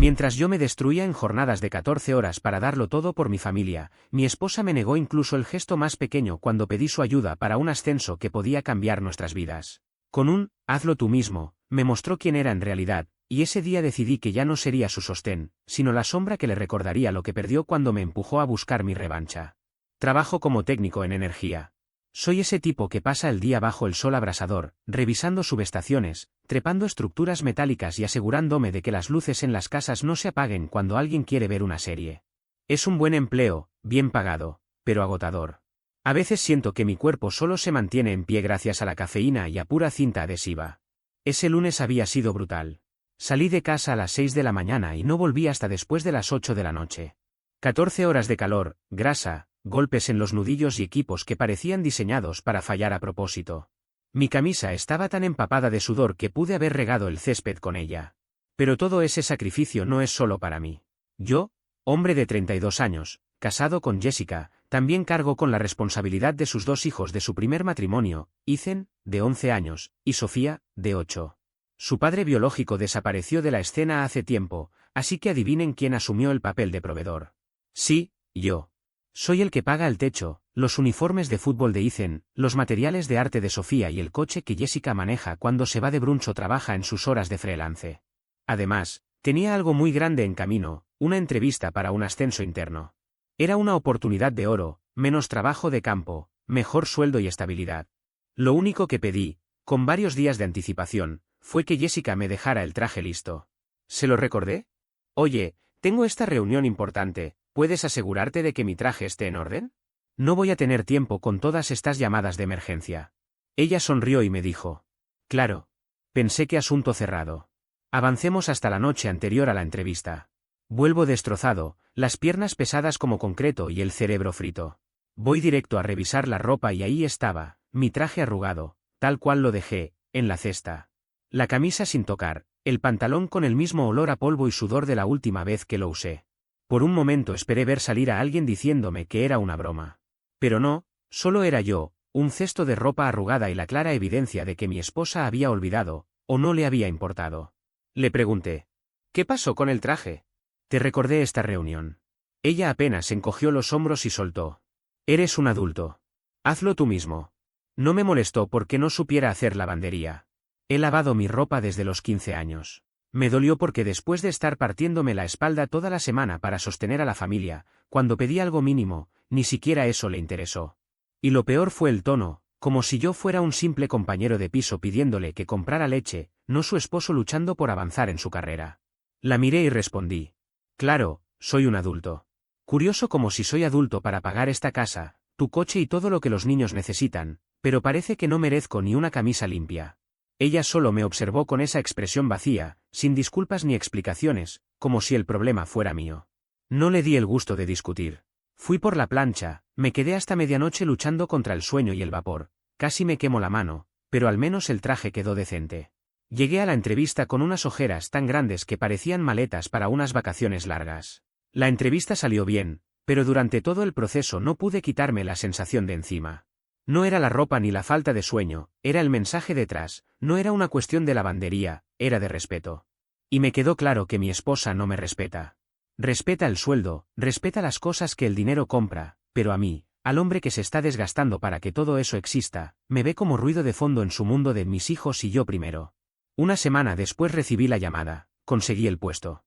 Mientras yo me destruía en jornadas de 14 horas para darlo todo por mi familia, mi esposa me negó incluso el gesto más pequeño cuando pedí su ayuda para un ascenso que podía cambiar nuestras vidas. Con un "hazlo tú mismo", me mostró quién era en realidad, y ese día decidí que ya no sería su sostén, sino la sombra que le recordaría lo que perdió cuando me empujó a buscar mi revancha. Trabajo como técnico en energía. Soy ese tipo que pasa el día bajo el sol abrasador, revisando subestaciones, trepando estructuras metálicas y asegurándome de que las luces en las casas no se apaguen cuando alguien quiere ver una serie. Es un buen empleo, bien pagado, pero agotador. A veces siento que mi cuerpo solo se mantiene en pie gracias a la cafeína y a pura cinta adhesiva. Ese lunes había sido brutal. Salí de casa a las 6 de la mañana y no volví hasta después de las 8 de la noche. 14 horas de calor, grasa, golpes en los nudillos y equipos que parecían diseñados para fallar a propósito. Mi camisa estaba tan empapada de sudor que pude haber regado el césped con ella. Pero todo ese sacrificio no es solo para mí. Yo, hombre de 32 años, casado con Jessica, también cargo con la responsabilidad de sus 2 hijos de su primer matrimonio, Ethan, de 11 años, y Sofía, de 8. Su padre biológico desapareció de la escena hace tiempo, así que adivinen quién asumió el papel de proveedor. Sí, yo. Soy el que paga el techo, los uniformes de fútbol de Ethan, los materiales de arte de Sofía y el coche que Jessica maneja cuando se va de brunch o trabaja en sus horas de freelance. Además, tenía algo muy grande en camino, una entrevista para un ascenso interno. Era una oportunidad de oro, menos trabajo de campo, mejor sueldo y estabilidad. Lo único que pedí, con varios días de anticipación, fue que Jessica me dejara el traje listo. ¿Se lo recordé? Oye, tengo esta reunión importante, ¿puedes asegurarte de que mi traje esté en orden? No voy a tener tiempo con todas estas llamadas de emergencia. Ella sonrió y me dijo. Claro. Pensé que asunto cerrado. Avancemos hasta la noche anterior a la entrevista. Vuelvo destrozado, las piernas pesadas como concreto y el cerebro frito. Voy directo a revisar la ropa y ahí estaba, mi traje arrugado, tal cual lo dejé, en la cesta. La camisa sin tocar, el pantalón con el mismo olor a polvo y sudor de la última vez que lo usé. Por un momento esperé ver salir a alguien diciéndome que era una broma. Pero no, solo era yo, un cesto de ropa arrugada y la clara evidencia de que mi esposa había olvidado, o no le había importado. Le pregunté. ¿Qué pasó con el traje? Te recordé esta reunión. Ella apenas encogió los hombros y soltó. Eres un adulto. Hazlo tú mismo. No me molestó porque no supiera hacer lavandería. He lavado mi ropa desde los 15 años. Me dolió porque después de estar partiéndome la espalda toda la semana para sostener a la familia, cuando pedí algo mínimo, ni siquiera eso le interesó. Y lo peor fue el tono, como si yo fuera un simple compañero de piso pidiéndole que comprara leche, no su esposo luchando por avanzar en su carrera. La miré y respondí. Claro, soy un adulto. Curioso como si soy adulto para pagar esta casa, tu coche y todo lo que los niños necesitan, pero parece que no merezco ni una camisa limpia. Ella solo me observó con esa expresión vacía, sin disculpas ni explicaciones, como si el problema fuera mío. No le di el gusto de discutir. Fui por la plancha, me quedé hasta medianoche luchando contra el sueño y el vapor, casi me quemo la mano, pero al menos el traje quedó decente. Llegué a la entrevista con unas ojeras tan grandes que parecían maletas para unas vacaciones largas. La entrevista salió bien, pero durante todo el proceso no pude quitarme la sensación de encima. No era la ropa ni la falta de sueño, era el mensaje detrás, no era una cuestión de lavandería, era de respeto. Y me quedó claro que mi esposa no me respeta. Respeta el sueldo, respeta las cosas que el dinero compra, pero a mí, al hombre que se está desgastando para que todo eso exista, me ve como ruido de fondo en su mundo de mis hijos y yo primero. Una semana después recibí la llamada, conseguí el puesto.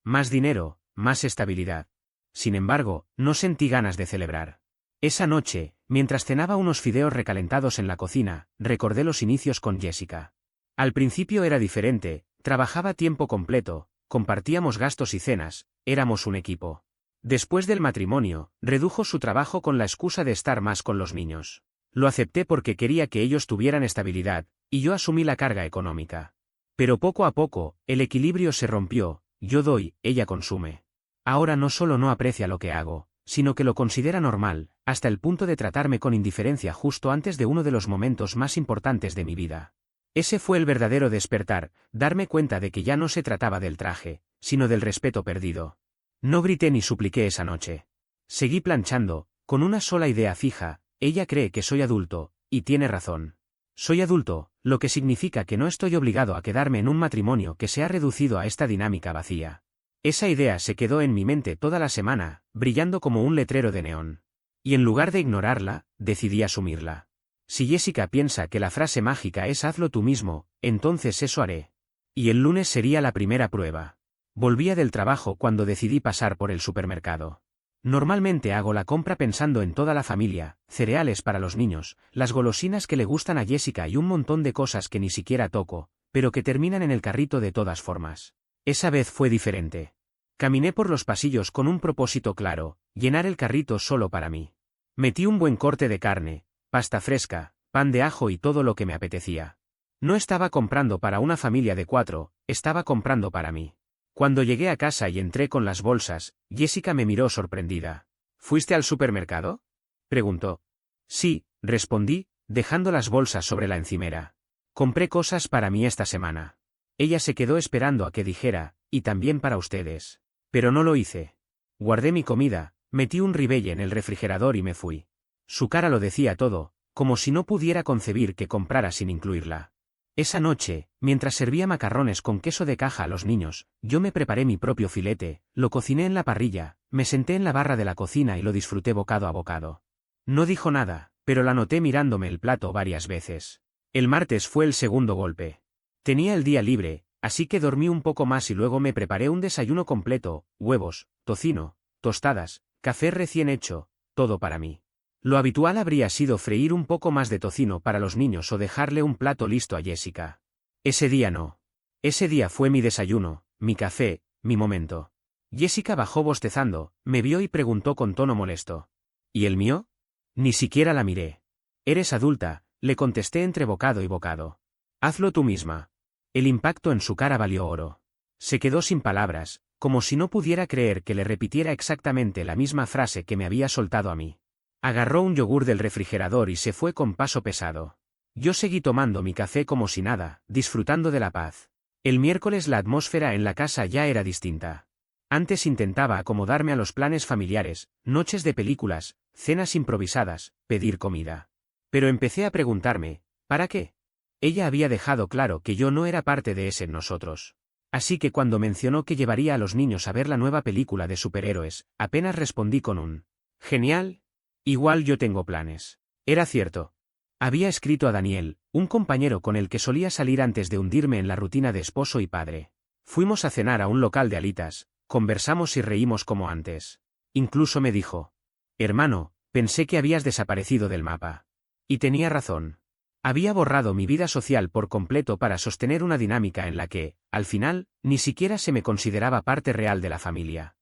Más dinero, más estabilidad. Sin embargo, no sentí ganas de celebrar. Esa noche, mientras cenaba unos fideos recalentados en la cocina, recordé los inicios con Jessica. Al principio era diferente, trabajaba tiempo completo, compartíamos gastos y cenas, éramos un equipo. Después del matrimonio, redujo su trabajo con la excusa de estar más con los niños. Lo acepté porque quería que ellos tuvieran estabilidad, y yo asumí la carga económica. Pero poco a poco, el equilibrio se rompió, yo doy, ella consume. Ahora no solo no aprecia lo que hago, sino que lo considera normal, hasta el punto de tratarme con indiferencia justo antes de uno de los momentos más importantes de mi vida. Ese fue el verdadero despertar, darme cuenta de que ya no se trataba del traje, sino del respeto perdido. No grité ni supliqué esa noche. Seguí planchando, con una sola idea fija, ella cree que soy adulto, y tiene razón. Soy adulto, lo que significa que no estoy obligado a quedarme en un matrimonio que se ha reducido a esta dinámica vacía. Esa idea se quedó en mi mente toda la semana, brillando como un letrero de neón. Y en lugar de ignorarla, decidí asumirla. Si Jessica piensa que la frase mágica es hazlo tú mismo, entonces eso haré. Y el lunes sería la primera prueba. Volvía del trabajo cuando decidí pasar por el supermercado. Normalmente hago la compra pensando en toda la familia, cereales para los niños, las golosinas que le gustan a Jessica y un montón de cosas que ni siquiera toco, pero que terminan en el carrito de todas formas. Esa vez fue diferente. Caminé por los pasillos con un propósito claro, llenar el carrito solo para mí. Metí un buen corte de carne, pasta fresca, pan de ajo y todo lo que me apetecía. No estaba comprando para una familia de 4, estaba comprando para mí. Cuando llegué a casa y entré con las bolsas, Jessica me miró sorprendida. ¿Fuiste al supermercado?, preguntó. Sí, respondí, dejando las bolsas sobre la encimera. Compré cosas para mí esta semana. Ella se quedó esperando a que dijera, y también para ustedes. Pero no lo hice. Guardé mi comida, metí un ribeye en el refrigerador y me fui. Su cara lo decía todo, como si no pudiera concebir que comprara sin incluirla. Esa noche, mientras servía macarrones con queso de caja a los niños, yo me preparé mi propio filete, lo cociné en la parrilla, me senté en la barra de la cocina y lo disfruté bocado a bocado. No dijo nada, pero la noté mirándome el plato varias veces. El martes fue el segundo golpe. Tenía el día libre, así que dormí un poco más y luego me preparé un desayuno completo, huevos, tocino, tostadas, café recién hecho, todo para mí. Lo habitual habría sido freír un poco más de tocino para los niños o dejarle un plato listo a Jessica. Ese día no. Ese día fue mi desayuno, mi café, mi momento. Jessica bajó bostezando, me vio y preguntó con tono molesto. ¿Y el mío? Ni siquiera la miré. Eres adulta, le contesté entre bocado y bocado. Hazlo tú misma. El impacto en su cara valió oro. Se quedó sin palabras, como si no pudiera creer que le repitiera exactamente la misma frase que me había soltado a mí. Agarró un yogur del refrigerador y se fue con paso pesado. Yo seguí tomando mi café como si nada, disfrutando de la paz. El miércoles la atmósfera en la casa ya era distinta. Antes intentaba acomodarme a los planes familiares, noches de películas, cenas improvisadas, pedir comida. Pero empecé a preguntarme, ¿para qué? Ella había dejado claro que yo no era parte de ese nosotros. Así que cuando mencionó que llevaría a los niños a ver la nueva película de superhéroes, apenas respondí con un «Genial. Igual yo tengo planes». Era cierto. Había escrito a Daniel, un compañero con el que solía salir antes de hundirme en la rutina de esposo y padre. Fuimos a cenar a un local de alitas, conversamos y reímos como antes. Incluso me dijo: «Hermano, pensé que habías desaparecido del mapa». Y tenía razón. Había borrado mi vida social por completo para sostener una dinámica en la que, al final, ni siquiera se me consideraba parte real de la familia.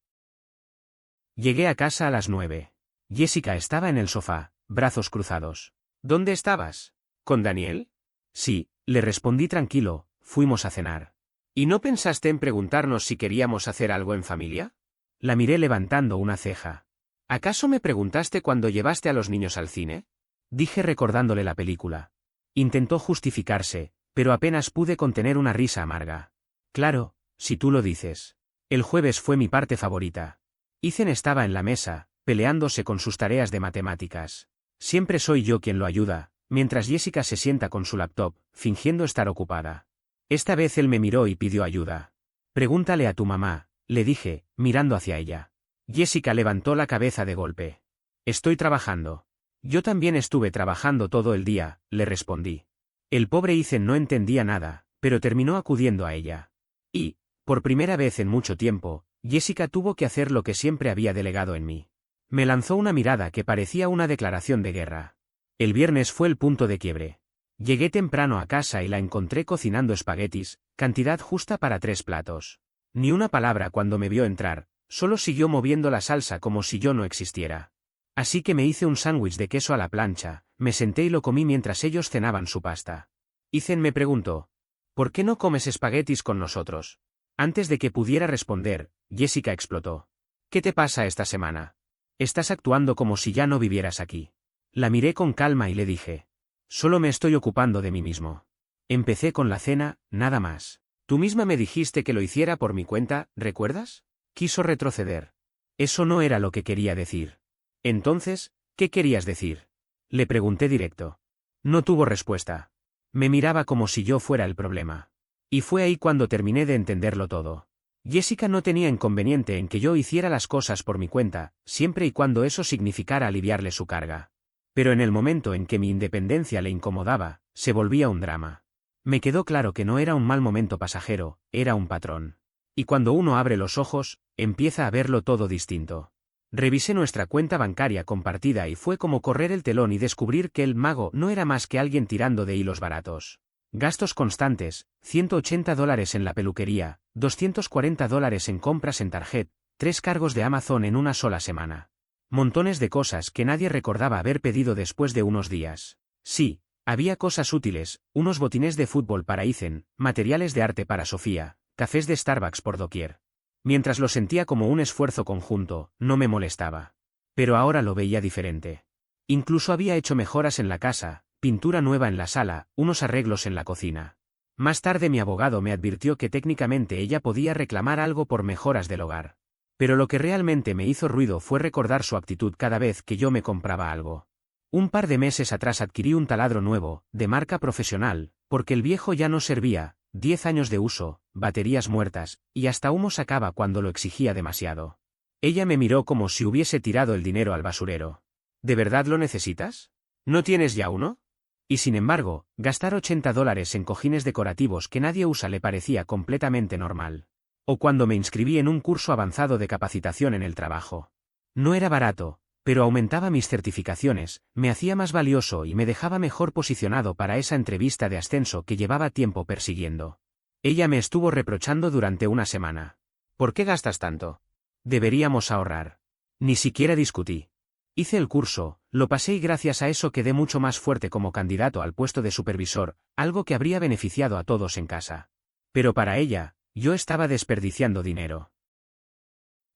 Llegué a casa a las 9. Jessica estaba en el sofá, brazos cruzados. ¿Dónde estabas? ¿Con Daniel? Sí, le respondí tranquilo, fuimos a cenar. ¿Y no pensaste en preguntarnos si queríamos hacer algo en familia? La miré levantando una ceja. ¿Acaso me preguntaste cuando llevaste a los niños al cine? Dije recordándole la película. Intentó justificarse, pero apenas pude contener una risa amarga. Claro, si tú lo dices. El jueves fue mi parte favorita. Ethan estaba en la mesa, peleándose con sus tareas de matemáticas. Siempre soy yo quien lo ayuda, mientras Jessica se sienta con su laptop, fingiendo estar ocupada. Esta vez él me miró y pidió ayuda. Pregúntale a tu mamá, le dije, mirando hacia ella. Jessica levantó la cabeza de golpe. Estoy trabajando. Yo también estuve trabajando todo el día, le respondí. El pobre Ethan no entendía nada, pero terminó acudiendo a ella. Y, por primera vez en mucho tiempo, Jessica tuvo que hacer lo que siempre había delegado en mí. Me lanzó una mirada que parecía una declaración de guerra. El viernes fue el punto de quiebre. Llegué temprano a casa y la encontré cocinando espaguetis, cantidad justa para 3 platos. Ni una palabra cuando me vio entrar, solo siguió moviendo la salsa como si yo no existiera. Así que me hice un sándwich de queso a la plancha, me senté y lo comí mientras ellos cenaban su pasta. Ethan me preguntó: ¿por qué no comes espaguetis con nosotros? Antes de que pudiera responder, Jessica explotó. ¿Qué te pasa esta semana? Estás actuando como si ya no vivieras aquí. La miré con calma y le dije: solo me estoy ocupando de mí mismo. Empecé con la cena, nada más. Tú misma me dijiste que lo hiciera por mi cuenta, ¿recuerdas? Quiso retroceder. Eso no era lo que quería decir. Entonces, ¿qué querías decir? Le pregunté directo. No tuvo respuesta. Me miraba como si yo fuera el problema. Y fue ahí cuando terminé de entenderlo todo. Jessica no tenía inconveniente en que yo hiciera las cosas por mi cuenta, siempre y cuando eso significara aliviarle su carga. Pero en el momento en que mi independencia le incomodaba, se volvía un drama. Me quedó claro que no era un mal momento pasajero, era un patrón. Y cuando uno abre los ojos, empieza a verlo todo distinto. Revisé nuestra cuenta bancaria compartida y fue como correr el telón y descubrir que el mago no era más que alguien tirando de hilos baratos. Gastos constantes, $180 en la peluquería, $240 en compras en tarjeta, 3 cargos de Amazon en una sola semana. Montones de cosas que nadie recordaba haber pedido después de unos días. Sí, había cosas útiles, unos botines de fútbol para Ethan, materiales de arte para Sofía, cafés de Starbucks por doquier. Mientras lo sentía como un esfuerzo conjunto, no me molestaba. Pero ahora lo veía diferente. Incluso había hecho mejoras en la casa, pintura nueva en la sala, unos arreglos en la cocina. Más tarde mi abogado me advirtió que técnicamente ella podía reclamar algo por mejoras del hogar. Pero lo que realmente me hizo ruido fue recordar su actitud cada vez que yo me compraba algo. Un par de meses atrás adquirí un taladro nuevo, de marca profesional, porque el viejo ya no servía, 10 años de uso, baterías muertas, y hasta humo sacaba cuando lo exigía demasiado. Ella me miró como si hubiese tirado el dinero al basurero. ¿De verdad lo necesitas? ¿No tienes ya uno? Y sin embargo, gastar $80 en cojines decorativos que nadie usa le parecía completamente normal. O cuando me inscribí en un curso avanzado de capacitación en el trabajo. No era barato, pero aumentaba mis certificaciones, me hacía más valioso y me dejaba mejor posicionado para esa entrevista de ascenso que llevaba tiempo persiguiendo. Ella me estuvo reprochando durante una semana. ¿Por qué gastas tanto? Deberíamos ahorrar. Ni siquiera discutí. Hice el curso, lo pasé y gracias a eso quedé mucho más fuerte como candidato al puesto de supervisor, algo que habría beneficiado a todos en casa. Pero para ella, yo estaba desperdiciando dinero.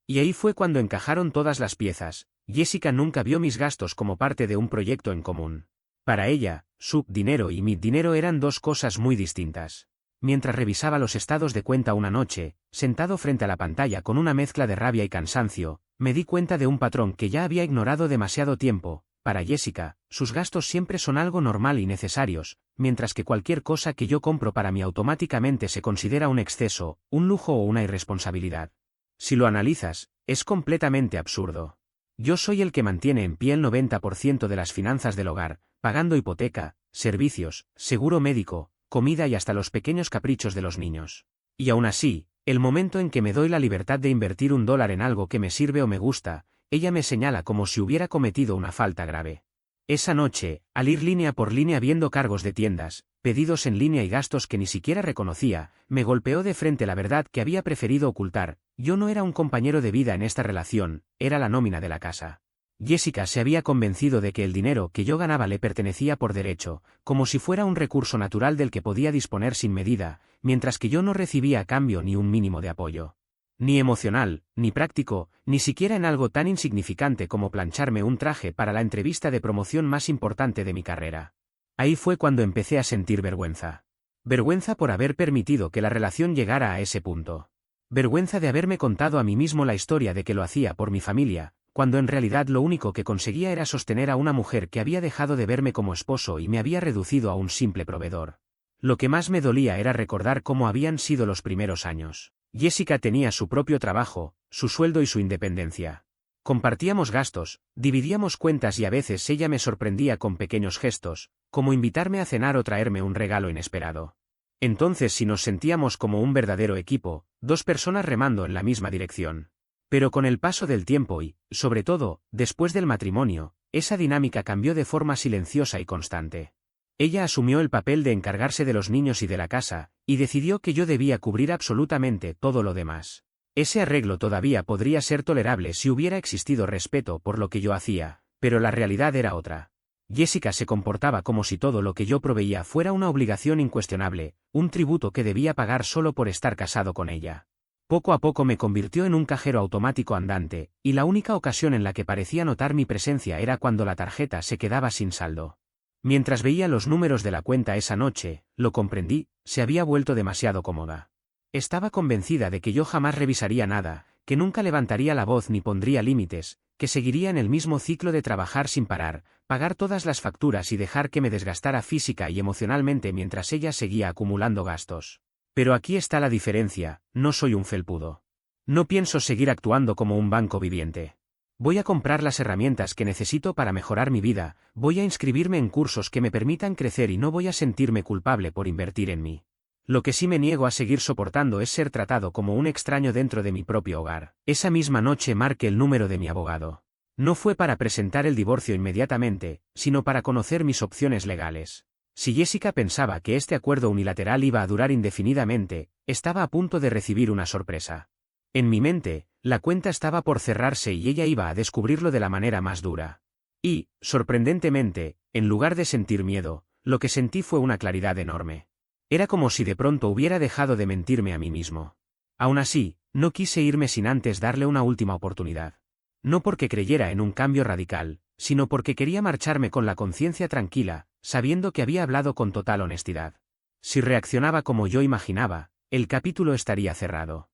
Y ahí fue cuando encajaron todas las piezas. Jessica nunca vio mis gastos como parte de un proyecto en común. Para ella, su dinero y mi dinero eran dos cosas muy distintas. Mientras revisaba los estados de cuenta una noche, sentado frente a la pantalla con una mezcla de rabia y cansancio, me di cuenta de un patrón que ya había ignorado demasiado tiempo. Para Jessica, sus gastos siempre son algo normal y necesarios, mientras que cualquier cosa que yo compro para mí automáticamente se considera un exceso, un lujo o una irresponsabilidad. Si lo analizas, es completamente absurdo. Yo soy el que mantiene en pie el 90% de las finanzas del hogar, pagando hipoteca, servicios, seguro médico, comida y hasta los pequeños caprichos de los niños. Y aún así, el momento en que me doy la libertad de invertir $1 en algo que me sirve o me gusta, ella me señala como si hubiera cometido una falta grave. Esa noche, al ir línea por línea viendo cargos de tiendas, pedidos en línea y gastos que ni siquiera reconocía, me golpeó de frente la verdad que había preferido ocultar. Yo no era un compañero de vida en esta relación, era la nómina de la casa. Jessica se había convencido de que el dinero que yo ganaba le pertenecía por derecho, como si fuera un recurso natural del que podía disponer sin medida, mientras que yo no recibía a cambio ni un mínimo de apoyo. Ni emocional, ni práctico, ni siquiera en algo tan insignificante como plancharme un traje para la entrevista de promoción más importante de mi carrera. Ahí fue cuando empecé a sentir vergüenza. Vergüenza por haber permitido que la relación llegara a ese punto. Vergüenza de haberme contado a mí mismo la historia de que lo hacía por mi familia, cuando en realidad lo único que conseguía era sostener a una mujer que había dejado de verme como esposo y me había reducido a un simple proveedor. Lo que más me dolía era recordar cómo habían sido los primeros años. Jessica tenía su propio trabajo, su sueldo y su independencia. Compartíamos gastos, dividíamos cuentas y a veces ella me sorprendía con pequeños gestos, como invitarme a cenar o traerme un regalo inesperado. Entonces sí nos sentíamos como un verdadero equipo, dos personas remando en la misma dirección. Pero con el paso del tiempo y, sobre todo, después del matrimonio, esa dinámica cambió de forma silenciosa y constante. Ella asumió el papel de encargarse de los niños y de la casa, y decidió que yo debía cubrir absolutamente todo lo demás. Ese arreglo todavía podría ser tolerable si hubiera existido respeto por lo que yo hacía, pero la realidad era otra. Jessica se comportaba como si todo lo que yo proveía fuera una obligación incuestionable, un tributo que debía pagar solo por estar casado con ella. Poco a poco me convirtió en un cajero automático andante, y la única ocasión en la que parecía notar mi presencia era cuando la tarjeta se quedaba sin saldo. Mientras veía los números de la cuenta esa noche, lo comprendí, se había vuelto demasiado cómoda. Estaba convencida de que yo jamás revisaría nada, que nunca levantaría la voz ni pondría límites, que seguiría en el mismo ciclo de trabajar sin parar, pagar todas las facturas y dejar que me desgastara física y emocionalmente mientras ella seguía acumulando gastos. Pero aquí está la diferencia, no soy un felpudo. No pienso seguir actuando como un banco viviente. Voy a comprar las herramientas que necesito para mejorar mi vida, voy a inscribirme en cursos que me permitan crecer y no voy a sentirme culpable por invertir en mí. Lo que sí me niego a seguir soportando es ser tratado como un extraño dentro de mi propio hogar. Esa misma noche marqué el número de mi abogado. No fue para presentar el divorcio inmediatamente, sino para conocer mis opciones legales. Si Jessica pensaba que este acuerdo unilateral iba a durar indefinidamente, estaba a punto de recibir una sorpresa. En mi mente, la cuenta estaba por cerrarse y ella iba a descubrirlo de la manera más dura. Y, sorprendentemente, en lugar de sentir miedo, lo que sentí fue una claridad enorme. Era como si de pronto hubiera dejado de mentirme a mí mismo. Aún así, no quise irme sin antes darle una última oportunidad. No porque creyera en un cambio radical, sino porque quería marcharme con la conciencia tranquila, sabiendo que había hablado con total honestidad. Si reaccionaba como yo imaginaba, el capítulo estaría cerrado.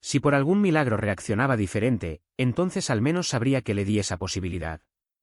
Si por algún milagro reaccionaba diferente, entonces al menos sabría que le di esa posibilidad.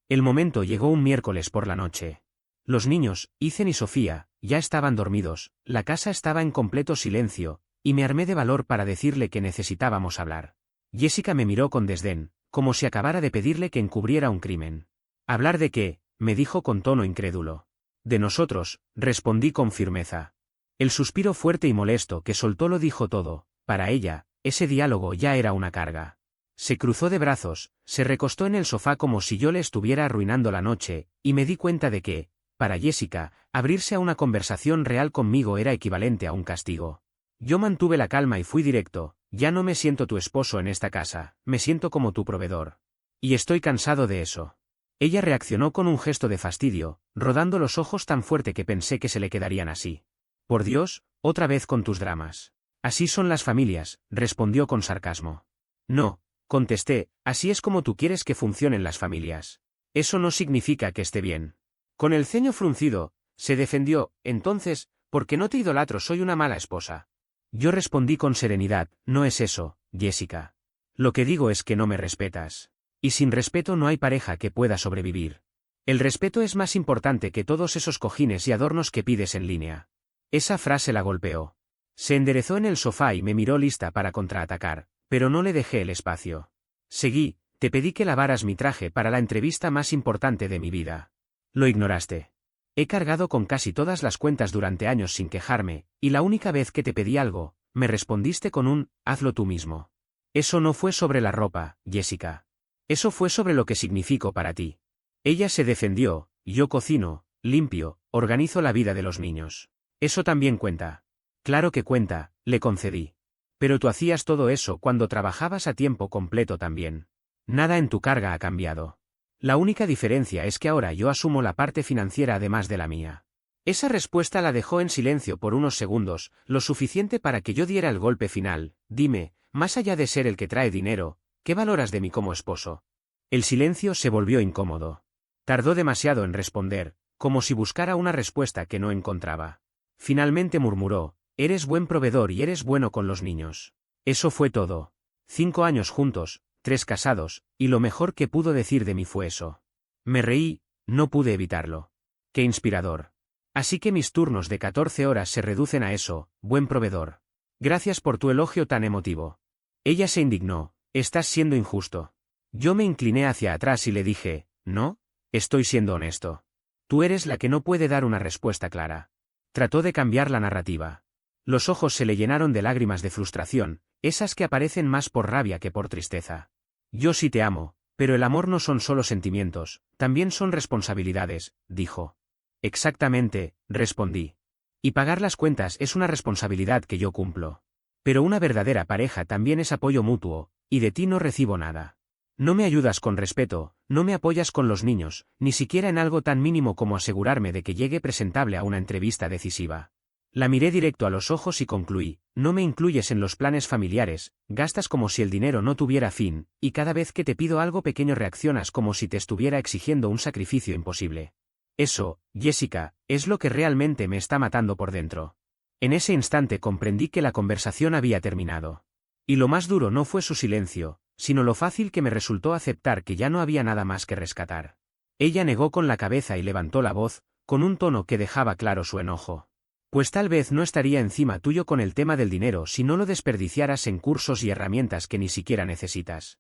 El momento llegó un miércoles por la noche. Los niños, Ethan y Sofía, ya estaban dormidos, la casa estaba en completo silencio, y me armé de valor para decirle que necesitábamos hablar. Jessica me miró con desdén, como si acabara de pedirle que encubriera un crimen. ¿Hablar de qué?, me dijo con tono incrédulo. De nosotros, respondí con firmeza. El suspiro fuerte y molesto que soltó lo dijo todo. Para ella, ese diálogo ya era una carga. Se cruzó de brazos, se recostó en el sofá como si yo le estuviera arruinando la noche, y me di cuenta de que, para Jessica, abrirse a una conversación real conmigo era equivalente a un castigo. Yo mantuve la calma y fui directo. Ya no me siento tu esposo en esta casa, me siento como tu proveedor. Y estoy cansado de eso. Ella reaccionó con un gesto de fastidio, rodando los ojos tan fuerte que pensé que se le quedarían así. Por Dios, otra vez con tus dramas. Así son las familias, respondió con sarcasmo. No, contesté, así es como tú quieres que funcionen las familias. Eso no significa que esté bien. Con el ceño fruncido, se defendió, entonces, porque no te idolatro soy una mala esposa. Yo respondí con serenidad, no es eso, Jessica. Lo que digo es que no me respetas. Y sin respeto no hay pareja que pueda sobrevivir. El respeto es más importante que todos esos cojines y adornos que pides en línea. Esa frase la golpeó. Se enderezó en el sofá y me miró lista para contraatacar, pero no le dejé el espacio. Seguí, te pedí que lavaras mi traje para la entrevista más importante de mi vida. Lo ignoraste. He cargado con casi todas las cuentas durante años sin quejarme, y la única vez que te pedí algo, me respondiste con un, hazlo tú mismo. Eso no fue sobre la ropa, Jessica. Eso fue sobre lo que significo para ti. Ella se defendió, yo cocino, limpio, organizo la vida de los niños. Eso también cuenta. Claro que cuenta, le concedí. Pero tú hacías todo eso cuando trabajabas a tiempo completo también. Nada en tu carga ha cambiado. La única diferencia es que ahora yo asumo la parte financiera además de la mía. Esa respuesta la dejó en silencio por unos segundos, lo suficiente para que yo diera el golpe final. Dime, más allá de ser el que trae dinero, ¿qué valoras de mí como esposo? El silencio se volvió incómodo. Tardó demasiado en responder, como si buscara una respuesta que no encontraba. Finalmente murmuró, eres buen proveedor y eres bueno con los niños. Eso fue todo. 5 años juntos, 3 casados, y lo mejor que pudo decir de mí fue eso. Me reí, no pude evitarlo. Qué inspirador. Así que mis turnos de 14 horas se reducen a eso, buen proveedor. Gracias por tu elogio tan emotivo. Ella se indignó, estás siendo injusto. Yo me incliné hacia atrás y le dije, no, estoy siendo honesto. Tú eres la que no puede dar una respuesta clara. Trató de cambiar la narrativa. Los ojos se le llenaron de lágrimas de frustración, esas que aparecen más por rabia que por tristeza. Yo sí te amo, pero el amor no son solo sentimientos, también son responsabilidades, dijo. Exactamente, respondí. Y pagar las cuentas es una responsabilidad que yo cumplo. Pero una verdadera pareja también es apoyo mutuo, y de ti no recibo nada. No me ayudas con respeto, no me apoyas con los niños, ni siquiera en algo tan mínimo como asegurarme de que llegue presentable a una entrevista decisiva. La miré directo a los ojos y concluí, no me incluyes en los planes familiares, gastas como si el dinero no tuviera fin, y cada vez que te pido algo pequeño reaccionas como si te estuviera exigiendo un sacrificio imposible. Eso, Jessica, es lo que realmente me está matando por dentro. En ese instante comprendí que la conversación había terminado. Y lo más duro no fue su silencio, sino lo fácil que me resultó aceptar que ya no había nada más que rescatar. Ella negó con la cabeza y levantó la voz, con un tono que dejaba claro su enojo. Pues tal vez no estaría encima tuyo con el tema del dinero si no lo desperdiciaras en cursos y herramientas que ni siquiera necesitas.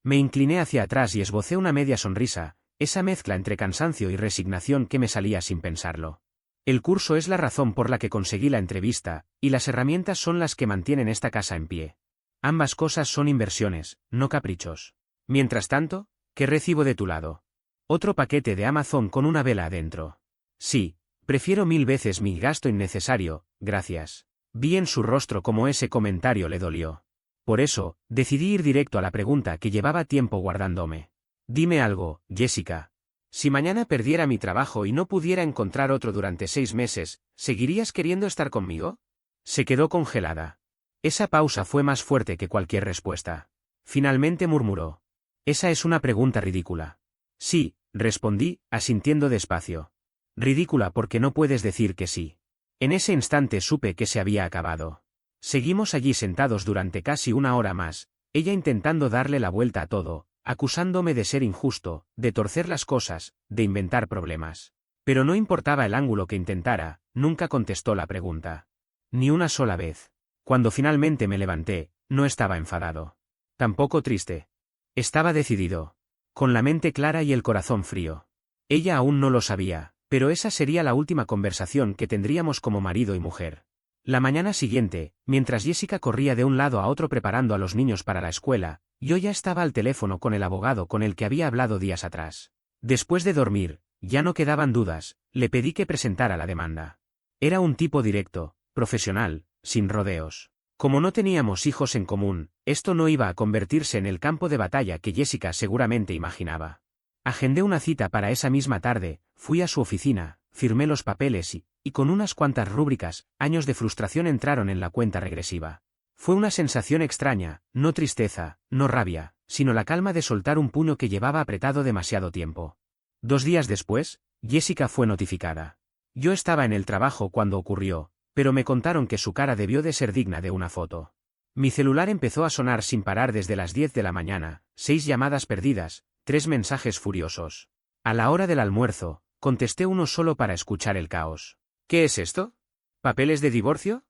Me incliné hacia atrás y esbocé una media sonrisa, esa mezcla entre cansancio y resignación que me salía sin pensarlo. El curso es la razón por la que conseguí la entrevista, y las herramientas son las que mantienen esta casa en pie. Ambas cosas son inversiones, no caprichos. Mientras tanto, ¿qué recibo de tu lado? Otro paquete de Amazon con una vela adentro. Sí, prefiero 1000 veces mi gasto innecesario, gracias. Vi en su rostro cómo ese comentario le dolió. Por eso, decidí ir directo a la pregunta que llevaba tiempo guardándome. Dime algo, Jessica. Si mañana perdiera mi trabajo y no pudiera encontrar otro durante 6 meses, ¿seguirías queriendo estar conmigo? Se quedó congelada. Esa pausa fue más fuerte que cualquier respuesta. Finalmente murmuró. Esa es una pregunta ridícula. Sí, respondí, asintiendo despacio. Ridícula porque no puedes decir que sí. En ese instante supe que se había acabado. Seguimos allí sentados durante casi una hora más, ella intentando darle la vuelta a todo, acusándome de ser injusto, de torcer las cosas, de inventar problemas. Pero no importaba el ángulo que intentara, nunca contestó la pregunta. Ni una sola vez. Cuando finalmente me levanté, no estaba enfadado. Tampoco triste. Estaba decidido. Con la mente clara y el corazón frío. Ella aún no lo sabía, pero esa sería la última conversación que tendríamos como marido y mujer. La mañana siguiente, mientras Jessica corría de un lado a otro preparando a los niños para la escuela, yo ya estaba al teléfono con el abogado con el que había hablado días atrás. Después de dormir, ya no quedaban dudas, le pedí que presentara la demanda. Era un tipo directo, profesional, sin rodeos. Como no teníamos hijos en común, esto no iba a convertirse en el campo de batalla que Jessica seguramente imaginaba. Agendé una cita para esa misma tarde, fui a su oficina, firmé los papeles y con unas cuantas rúbricas, años de frustración entraron en la cuenta regresiva. Fue una sensación extraña, no tristeza, no rabia, sino la calma de soltar un puño que llevaba apretado demasiado tiempo. 2 días después, Jessica fue notificada. Yo estaba en el trabajo cuando ocurrió, pero me contaron que su cara debió de ser digna de una foto. Mi celular empezó a sonar sin parar desde las 10 de la mañana, 6 llamadas perdidas, 3 mensajes furiosos. A la hora del almuerzo, contesté uno solo para escuchar el caos. ¿Qué es esto? ¿Papeles de divorcio?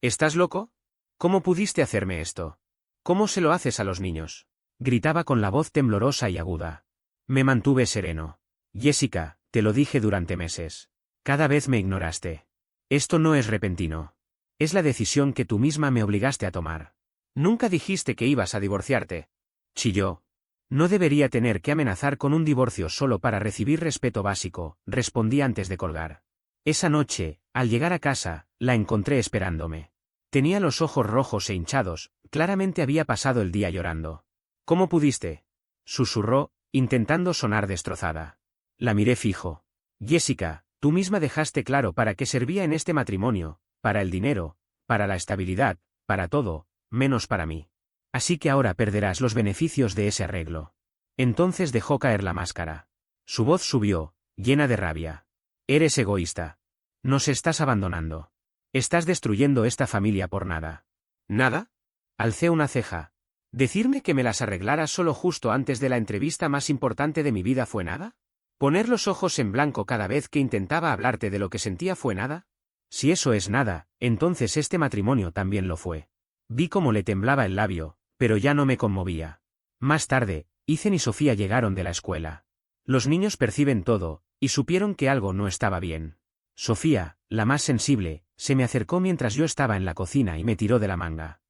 ¿Estás loco? ¿Cómo pudiste hacerme esto? ¿Cómo se lo haces a los niños? Gritaba con la voz temblorosa y aguda. Me mantuve sereno. Jessica, te lo dije durante meses. Cada vez me ignoraste. Esto no es repentino. Es la decisión que tú misma me obligaste a tomar. Nunca dijiste que ibas a divorciarte. Chilló. No debería tener que amenazar con un divorcio solo para recibir respeto básico, respondí antes de colgar. Esa noche, al llegar a casa, la encontré esperándome. Tenía los ojos rojos e hinchados, claramente había pasado el día llorando. ¿Cómo pudiste? Susurró, intentando sonar destrozada. La miré fijo. Jessica, tú misma dejaste claro para qué servía en este matrimonio, para el dinero, para la estabilidad, para todo, menos para mí. Así que ahora perderás los beneficios de ese arreglo. Entonces dejó caer la máscara. Su voz subió, llena de rabia. Eres egoísta. Nos estás abandonando. Estás destruyendo esta familia por nada. ¿Nada? Alcé una ceja. ¿Decirme que me las arreglaras solo justo antes de la entrevista más importante de mi vida fue nada? ¿Poner los ojos en blanco cada vez que intentaba hablarte de lo que sentía fue nada? Si eso es nada, entonces este matrimonio también lo fue. Vi cómo le temblaba el labio, pero ya no me conmovía. Más tarde, Ethan y Sofía llegaron de la escuela. Los niños perciben todo, y supieron que algo no estaba bien. Sofía, la más sensible, se me acercó mientras yo estaba en la cocina y me tiró de la manga.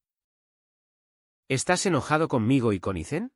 ¿Estás enojado conmigo y con Ethan?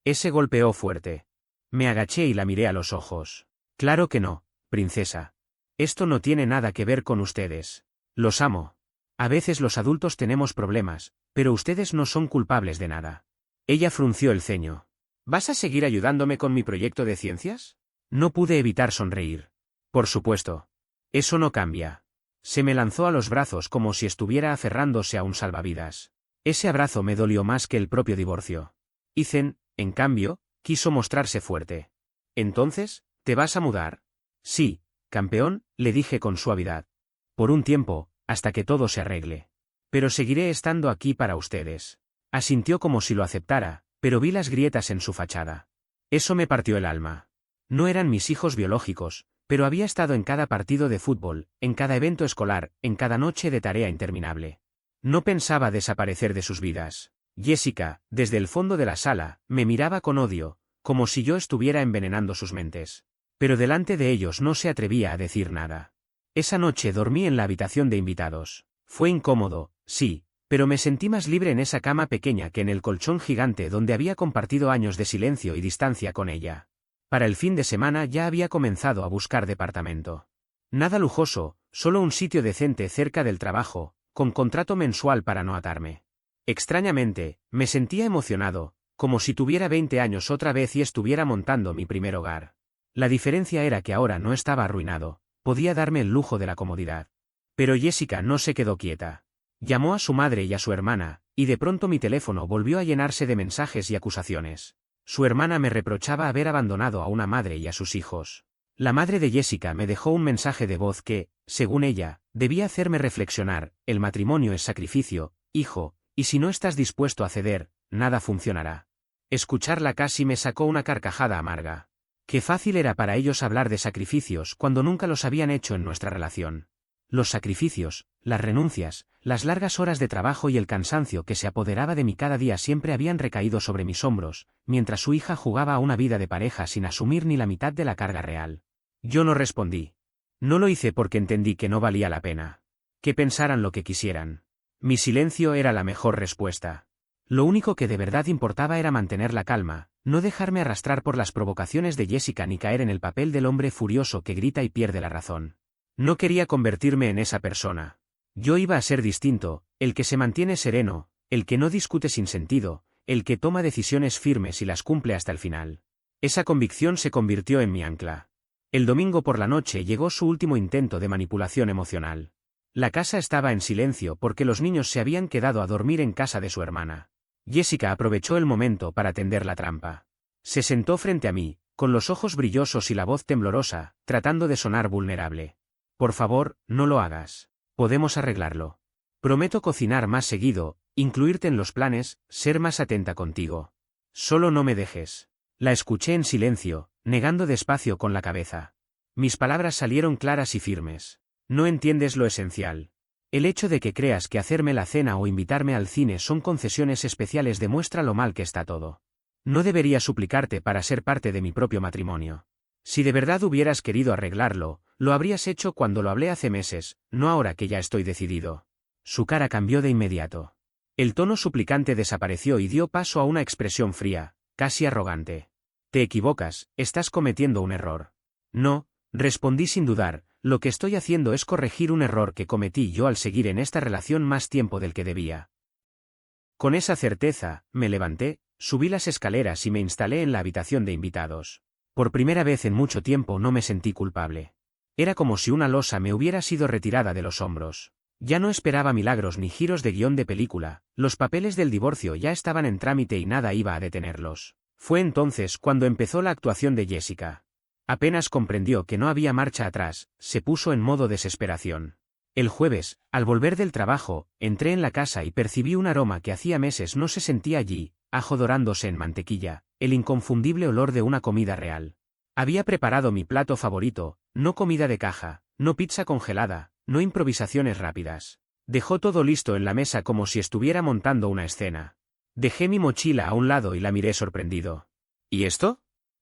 Ese golpeó fuerte. Me agaché y la miré a los ojos. Claro que no, princesa. Esto no tiene nada que ver con ustedes. Los amo. A veces los adultos tenemos problemas, pero ustedes no son culpables de nada. Ella frunció el ceño. ¿Vas a seguir ayudándome con mi proyecto de ciencias? No pude evitar sonreír. Por supuesto. Eso no cambia. Se me lanzó a los brazos como si estuviera aferrándose a un salvavidas. Ese abrazo me dolió más que el propio divorcio. Ethan, en cambio, quiso mostrarse fuerte. ¿Entonces, te vas a mudar? Sí, campeón, le dije con suavidad. Por un tiempo, hasta que todo se arregle. Pero seguiré estando aquí para ustedes. Asintió como si lo aceptara, pero vi las grietas en su fachada. Eso me partió el alma. No eran mis hijos biológicos, pero había estado en cada partido de fútbol, en cada evento escolar, en cada noche de tarea interminable. No pensaba desaparecer de sus vidas. Jessica, desde el fondo de la sala, me miraba con odio, como si yo estuviera envenenando sus mentes. Pero delante de ellos no se atrevía a decir nada. Esa noche dormí en la habitación de invitados. Fue incómodo, sí, pero me sentí más libre en esa cama pequeña que en el colchón gigante donde había compartido años de silencio y distancia con ella. Para el fin de semana ya había comenzado a buscar departamento. Nada lujoso, solo un sitio decente cerca del trabajo, con contrato mensual para no atarme. Extrañamente, me sentía emocionado, como si tuviera 20 años otra vez y estuviera montando mi primer hogar. La diferencia era que ahora no estaba arruinado, podía darme el lujo de la comodidad. Pero Jessica no se quedó quieta. Llamó a su madre y a su hermana, y de pronto mi teléfono volvió a llenarse de mensajes y acusaciones. Su hermana me reprochaba haber abandonado a una madre y a sus hijos. La madre de Jessica me dejó un mensaje de voz que, según ella, debía hacerme reflexionar: el matrimonio es sacrificio, hijo, y si no estás dispuesto a ceder, nada funcionará. Escucharla casi me sacó una carcajada amarga. Qué fácil era para ellos hablar de sacrificios cuando nunca los habían hecho en nuestra relación. Los sacrificios, las renuncias, las largas horas de trabajo y el cansancio que se apoderaba de mí cada día siempre habían recaído sobre mis hombros, mientras su hija jugaba a una vida de pareja sin asumir ni la mitad de la carga real. Yo no respondí. No lo hice porque entendí que no valía la pena. Que pensaran lo que quisieran. Mi silencio era la mejor respuesta. Lo único que de verdad importaba era mantener la calma, no dejarme arrastrar por las provocaciones de Jessica ni caer en el papel del hombre furioso que grita y pierde la razón. No quería convertirme en esa persona. Yo iba a ser distinto, el que se mantiene sereno, el que no discute sin sentido, el que toma decisiones firmes y las cumple hasta el final. Esa convicción se convirtió en mi ancla. El domingo por la noche llegó su último intento de manipulación emocional. La casa estaba en silencio porque los niños se habían quedado a dormir en casa de su hermana. Jessica aprovechó el momento para tender la trampa. Se sentó frente a mí, con los ojos brillosos y la voz temblorosa, tratando de sonar vulnerable. Por favor, no lo hagas. Podemos arreglarlo. Prometo cocinar más seguido, incluirte en los planes, ser más atenta contigo. Solo no me dejes. La escuché en silencio, negando despacio con la cabeza. Mis palabras salieron claras y firmes. No entiendes lo esencial. El hecho de que creas que hacerme la cena o invitarme al cine son concesiones especiales demuestra lo mal que está todo. No debería suplicarte para ser parte de mi propio matrimonio. Si de verdad hubieras querido arreglarlo, lo habrías hecho cuando lo hablé hace meses, no ahora que ya estoy decidido. Su cara cambió de inmediato. El tono suplicante desapareció y dio paso a una expresión fría, casi arrogante. Te equivocas, estás cometiendo un error. No, respondí sin dudar, lo que estoy haciendo es corregir un error que cometí yo al seguir en esta relación más tiempo del que debía. Con esa certeza, me levanté, subí las escaleras y me instalé en la habitación de invitados. Por primera vez en mucho tiempo no me sentí culpable. Era como si una losa me hubiera sido retirada de los hombros. Ya no esperaba milagros ni giros de guión de película, los papeles del divorcio ya estaban en trámite y nada iba a detenerlos. Fue entonces cuando empezó la actuación de Jessica. Apenas comprendió que no había marcha atrás, se puso en modo desesperación. El jueves, al volver del trabajo, entré en la casa y percibí un aroma que hacía meses no se sentía allí, ajo dorándose en mantequilla, el inconfundible olor de una comida real. Había preparado mi plato favorito, no comida de caja, no pizza congelada, no improvisaciones rápidas. Dejó todo listo en la mesa como si estuviera montando una escena. Dejé mi mochila a un lado y la miré sorprendido. ¿Y esto?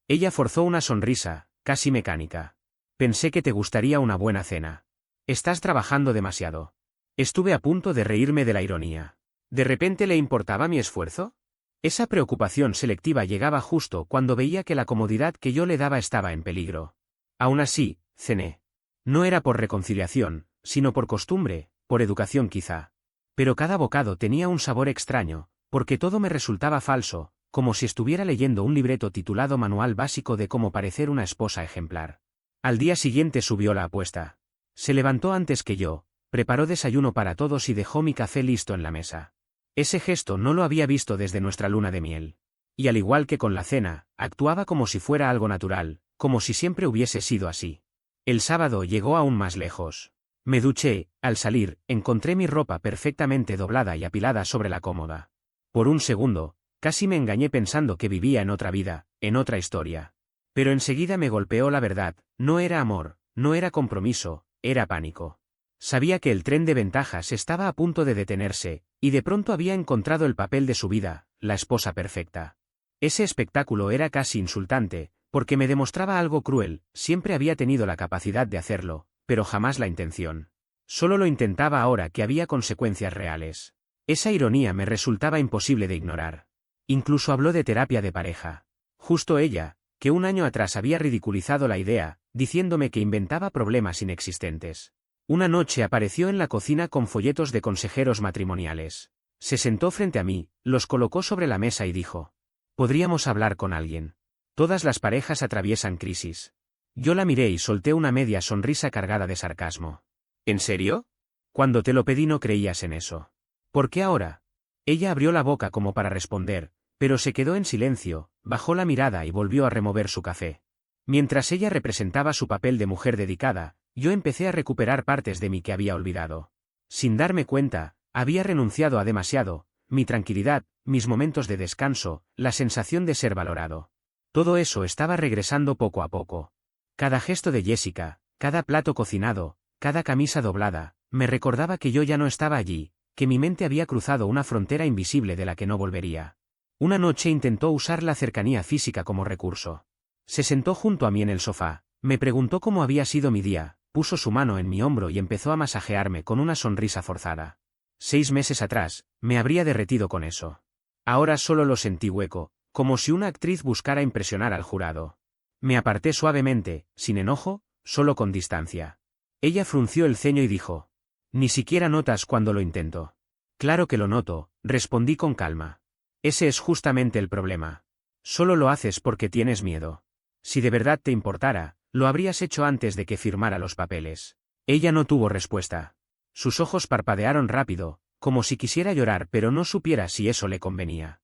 Ella forzó una sonrisa, casi mecánica. Pensé que te gustaría una buena cena. Estás trabajando demasiado. Estuve a punto de reírme de la ironía. ¿De repente le importaba mi esfuerzo? Esa preocupación selectiva llegaba justo cuando veía que la comodidad que yo le daba estaba en peligro. Aún así, cené. No era por reconciliación, sino por costumbre, por educación quizá. Pero cada bocado tenía un sabor extraño, porque todo me resultaba falso, como si estuviera leyendo un libreto titulado Manual básico de cómo parecer una esposa ejemplar. Al día siguiente subió la apuesta. Se levantó antes que yo, preparó desayuno para todos y dejó mi café listo en la mesa. Ese gesto no lo había visto desde nuestra luna de miel. Y al igual que con la cena, actuaba como si fuera algo natural, como si siempre hubiese sido así. El sábado llegó aún más lejos. Me duché, al salir, encontré mi ropa perfectamente doblada y apilada sobre la cómoda. Por un segundo, casi me engañé pensando que vivía en otra vida, en otra historia. Pero enseguida me golpeó la verdad, no era amor, no era compromiso, era pánico. Sabía que el tren de ventajas estaba a punto de detenerse, y de pronto había encontrado el papel de su vida, la esposa perfecta. Ese espectáculo era casi insultante, porque me demostraba algo cruel, siempre había tenido la capacidad de hacerlo, pero jamás la intención. Solo lo intentaba ahora que había consecuencias reales. Esa ironía me resultaba imposible de ignorar. Incluso habló de terapia de pareja. Justo ella, que un año atrás había ridiculizado la idea, diciéndome que inventaba problemas inexistentes. Una noche apareció en la cocina con folletos de consejeros matrimoniales. Se sentó frente a mí, los colocó sobre la mesa y dijo: «¿Podríamos hablar con alguien? Todas las parejas atraviesan crisis». Yo la miré y solté una media sonrisa cargada de sarcasmo. «¿En serio? Cuando te lo pedí no creías en eso. ¿Por qué ahora?». Ella abrió la boca como para responder, pero se quedó en silencio, bajó la mirada y volvió a remover su café. Mientras ella representaba su papel de mujer dedicada, yo empecé a recuperar partes de mí que había olvidado. Sin darme cuenta, había renunciado a demasiado: mi tranquilidad, mis momentos de descanso, la sensación de ser valorado. Todo eso estaba regresando poco a poco. Cada gesto de Jessica, cada plato cocinado, cada camisa doblada, me recordaba que yo ya no estaba allí, que mi mente había cruzado una frontera invisible de la que no volvería. Una noche intentó usar la cercanía física como recurso. Se sentó junto a mí en el sofá, me preguntó cómo había sido mi día, puso su mano en mi hombro y empezó a masajearme con una sonrisa forzada. 6 meses atrás, me habría derretido con eso. Ahora solo lo sentí hueco, como si una actriz buscara impresionar al jurado. Me aparté suavemente, sin enojo, solo con distancia. Ella frunció el ceño y dijo: «Ni siquiera notas cuando lo intento». «Claro que lo noto», respondí con calma. «Ese es justamente el problema. Solo lo haces porque tienes miedo. Si de verdad te importara, lo habrías hecho antes de que firmara los papeles». Ella no tuvo respuesta. Sus ojos parpadearon rápido, como si quisiera llorar pero no supiera si eso le convenía.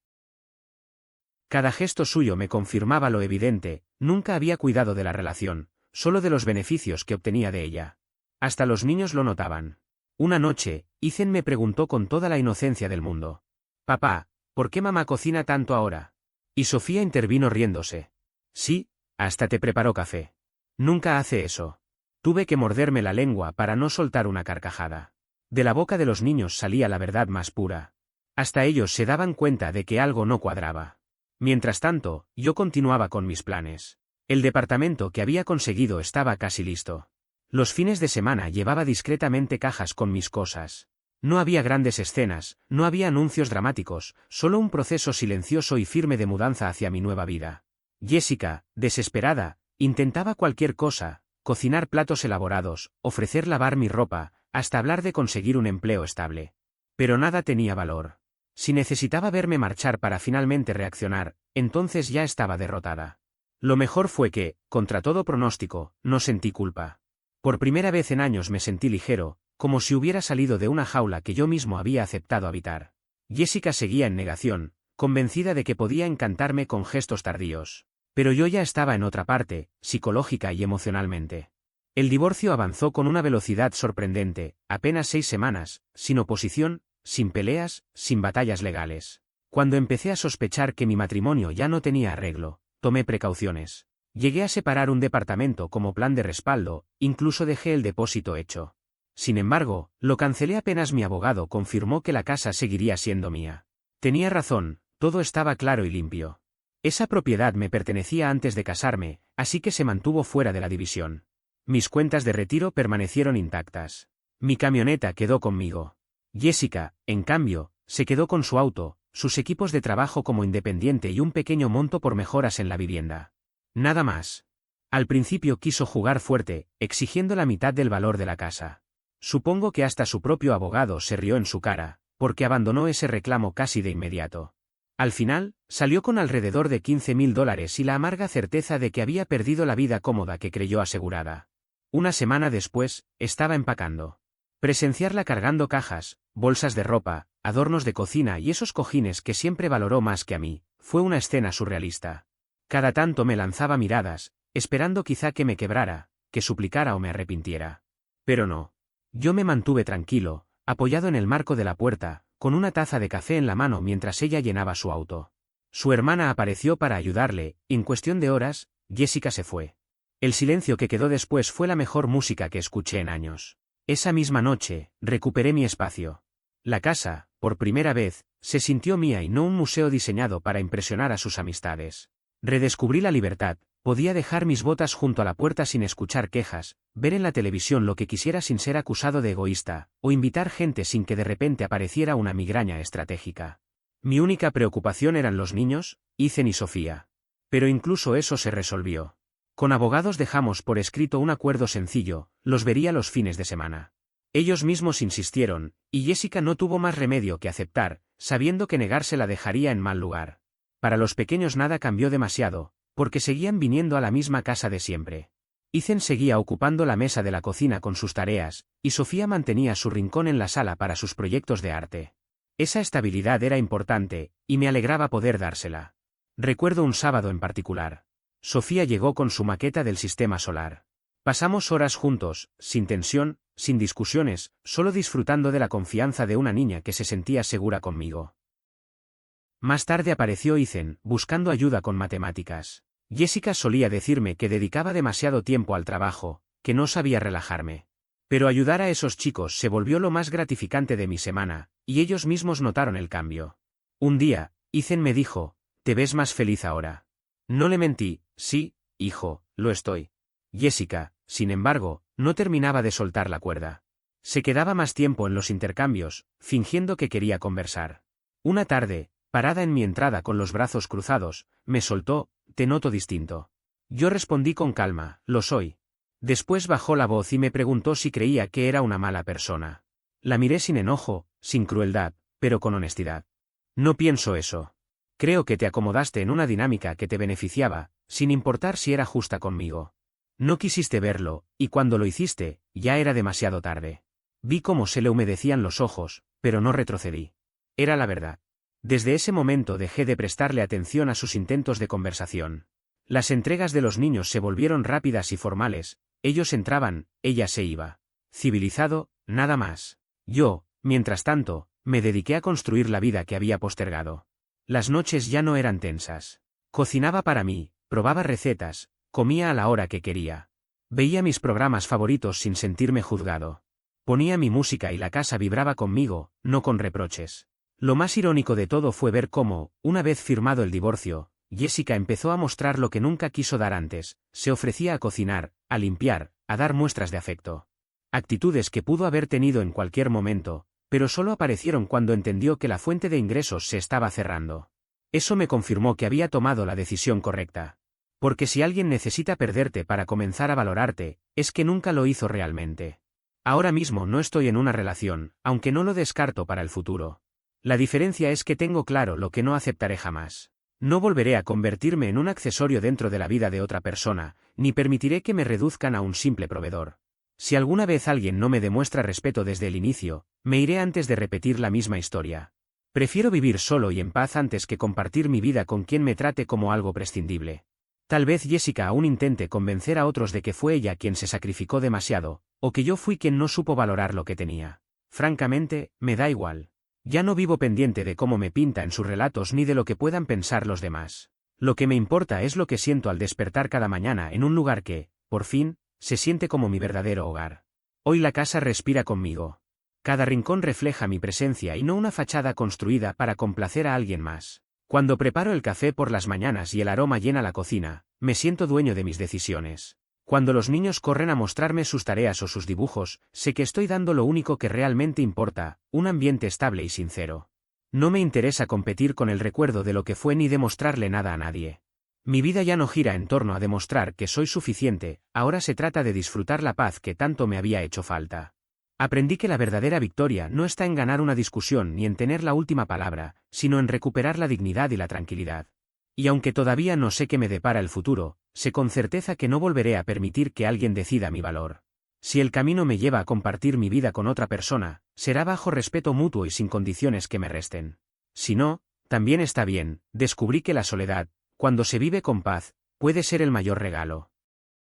Cada gesto suyo me confirmaba lo evidente: nunca había cuidado de la relación, solo de los beneficios que obtenía de ella. Hasta los niños lo notaban. Una noche, Ethan me preguntó con toda la inocencia del mundo: «Papá, ¿por qué mamá cocina tanto ahora?». Y Sofía intervino riéndose. «Sí, hasta te preparó café». «Nunca hace eso». Tuve que morderme la lengua para no soltar una carcajada. De la boca de los niños salía la verdad más pura. Hasta ellos se daban cuenta de que algo no cuadraba. Mientras tanto, yo continuaba con mis planes. El departamento que había conseguido estaba casi listo. Los fines de semana llevaba discretamente cajas con mis cosas. No había grandes escenas, no había anuncios dramáticos, solo un proceso silencioso y firme de mudanza hacia mi nueva vida. Jessica, desesperada, intentaba cualquier cosa: cocinar platos elaborados, ofrecer lavar mi ropa, hasta hablar de conseguir un empleo estable. Pero nada tenía valor. Si necesitaba verme marchar para finalmente reaccionar, entonces ya estaba derrotada. Lo mejor fue que, contra todo pronóstico, no sentí culpa. Por primera vez en años me sentí ligero, como si hubiera salido de una jaula que yo mismo había aceptado habitar. Jessica seguía en negación, convencida de que podía encantarme con gestos tardíos. Pero yo ya estaba en otra parte, psicológica y emocionalmente. El divorcio avanzó con una velocidad sorprendente: apenas 6 semanas, sin oposición, sin peleas, sin batallas legales. Cuando empecé a sospechar que mi matrimonio ya no tenía arreglo, tomé precauciones. Llegué a separar un departamento como plan de respaldo, incluso dejé el depósito hecho. Sin embargo, lo cancelé apenas mi abogado confirmó que la casa seguiría siendo mía. Tenía razón, todo estaba claro y limpio. Esa propiedad me pertenecía antes de casarme, así que se mantuvo fuera de la división. Mis cuentas de retiro permanecieron intactas. Mi camioneta quedó conmigo. Jessica, en cambio, se quedó con su auto, sus equipos de trabajo como independiente y un pequeño monto por mejoras en la vivienda. Nada más. Al principio quiso jugar fuerte, exigiendo la mitad del valor de la casa. Supongo que hasta su propio abogado se rió en su cara, porque abandonó ese reclamo casi de inmediato. Al final, salió con alrededor de $15,000 y la amarga certeza de que había perdido la vida cómoda que creyó asegurada. Una semana después, estaba empacando. Presenciarla cargando cajas, bolsas de ropa, adornos de cocina y esos cojines que siempre valoró más que a mí, fue una escena surrealista. Cada tanto me lanzaba miradas, esperando quizá que me quebrara, que suplicara o me arrepintiera. Pero no. Yo me mantuve tranquilo, apoyado en el marco de la puerta, con una taza de café en la mano mientras ella llenaba su auto. Su hermana apareció para ayudarle, y en cuestión de horas, Jessica se fue. El silencio que quedó después fue la mejor música que escuché en años. Esa misma noche, recuperé mi espacio. La casa, por primera vez, se sintió mía y no un museo diseñado para impresionar a sus amistades. Redescubrí la libertad, podía dejar mis botas junto a la puerta sin escuchar quejas, ver en la televisión lo que quisiera sin ser acusado de egoísta, o invitar gente sin que de repente apareciera una migraña estratégica. Mi única preocupación eran los niños, Ethan y Sofía. Pero incluso eso se resolvió. Con abogados dejamos por escrito un acuerdo sencillo, los vería los fines de semana. Ellos mismos insistieron, y Jessica no tuvo más remedio que aceptar, sabiendo que negarse la dejaría en mal lugar. Para los pequeños nada cambió demasiado, porque seguían viniendo a la misma casa de siempre. Ethan seguía ocupando la mesa de la cocina con sus tareas, y Sofía mantenía su rincón en la sala para sus proyectos de arte. Esa estabilidad era importante, y me alegraba poder dársela. Recuerdo un sábado en particular. Sofía llegó con su maqueta del sistema solar. Pasamos horas juntos, sin tensión, sin discusiones, solo disfrutando de la confianza de una niña que se sentía segura conmigo. Más tarde apareció Ethan, buscando ayuda con matemáticas. Jessica solía decirme que dedicaba demasiado tiempo al trabajo, que no sabía relajarme. Pero ayudar a esos chicos se volvió lo más gratificante de mi semana, y ellos mismos notaron el cambio. Un día, Ethan me dijo, «¿Te ves más feliz ahora?» No le mentí, «Sí, hijo, lo estoy». Jessica, sin embargo, no terminaba de soltar la cuerda. Se quedaba más tiempo en los intercambios, fingiendo que quería conversar. Una tarde, parada en mi entrada con los brazos cruzados, me soltó, «Te noto distinto». Yo respondí con calma, «Lo soy». Después bajó la voz y me preguntó si creía que era una mala persona. La miré sin enojo, sin crueldad, pero con honestidad. «No pienso eso. Creo que te acomodaste en una dinámica que te beneficiaba, sin importar si era justa conmigo. No quisiste verlo, y cuando lo hiciste, ya era demasiado tarde». Vi cómo se le humedecían los ojos, pero no retrocedí. Era la verdad. Desde ese momento dejé de prestarle atención a sus intentos de conversación. Las entregas de los niños se volvieron rápidas y formales, ellos entraban, ella se iba. Civilizado, nada más. Yo, mientras tanto, me dediqué a construir la vida que había postergado. Las noches ya no eran tensas. Cocinaba para mí, probaba recetas, comía a la hora que quería. Veía mis programas favoritos sin sentirme juzgado. Ponía mi música y la casa vibraba conmigo, no con reproches. Lo más irónico de todo fue ver cómo, una vez firmado el divorcio, Jessica empezó a mostrar lo que nunca quiso dar antes, se ofrecía a cocinar, a limpiar, a dar muestras de afecto. Actitudes que pudo haber tenido en cualquier momento, pero solo aparecieron cuando entendió que la fuente de ingresos se estaba cerrando. Eso me confirmó que había tomado la decisión correcta. Porque si alguien necesita perderte para comenzar a valorarte, es que nunca lo hizo realmente. Ahora mismo no estoy en una relación, aunque no lo descarto para el futuro. La diferencia es que tengo claro lo que no aceptaré jamás. No volveré a convertirme en un accesorio dentro de la vida de otra persona, ni permitiré que me reduzcan a un simple proveedor. Si alguna vez alguien no me demuestra respeto desde el inicio, me iré antes de repetir la misma historia. Prefiero vivir solo y en paz antes que compartir mi vida con quien me trate como algo prescindible. Tal vez Jessica aún intente convencer a otros de que fue ella quien se sacrificó demasiado, o que yo fui quien no supo valorar lo que tenía. Francamente, me da igual. Ya no vivo pendiente de cómo me pinta en sus relatos ni de lo que puedan pensar los demás. Lo que me importa es lo que siento al despertar cada mañana en un lugar que, por fin, se siente como mi verdadero hogar. Hoy la casa respira conmigo. Cada rincón refleja mi presencia y no una fachada construida para complacer a alguien más. Cuando preparo el café por las mañanas y el aroma llena la cocina, me siento dueño de mis decisiones. Cuando los niños corren a mostrarme sus tareas o sus dibujos, sé que estoy dando lo único que realmente importa, un ambiente estable y sincero. No me interesa competir con el recuerdo de lo que fue ni demostrarle nada a nadie. Mi vida ya no gira en torno a demostrar que soy suficiente, ahora se trata de disfrutar la paz que tanto me había hecho falta. Aprendí que la verdadera victoria no está en ganar una discusión ni en tener la última palabra, sino en recuperar la dignidad y la tranquilidad. Y aunque todavía no sé qué me depara el futuro, sé con certeza que no volveré a permitir que alguien decida mi valor. Si el camino me lleva a compartir mi vida con otra persona, será bajo respeto mutuo y sin condiciones que me resten. Si no, también está bien. Descubrí que la soledad, cuando se vive con paz, puede ser el mayor regalo.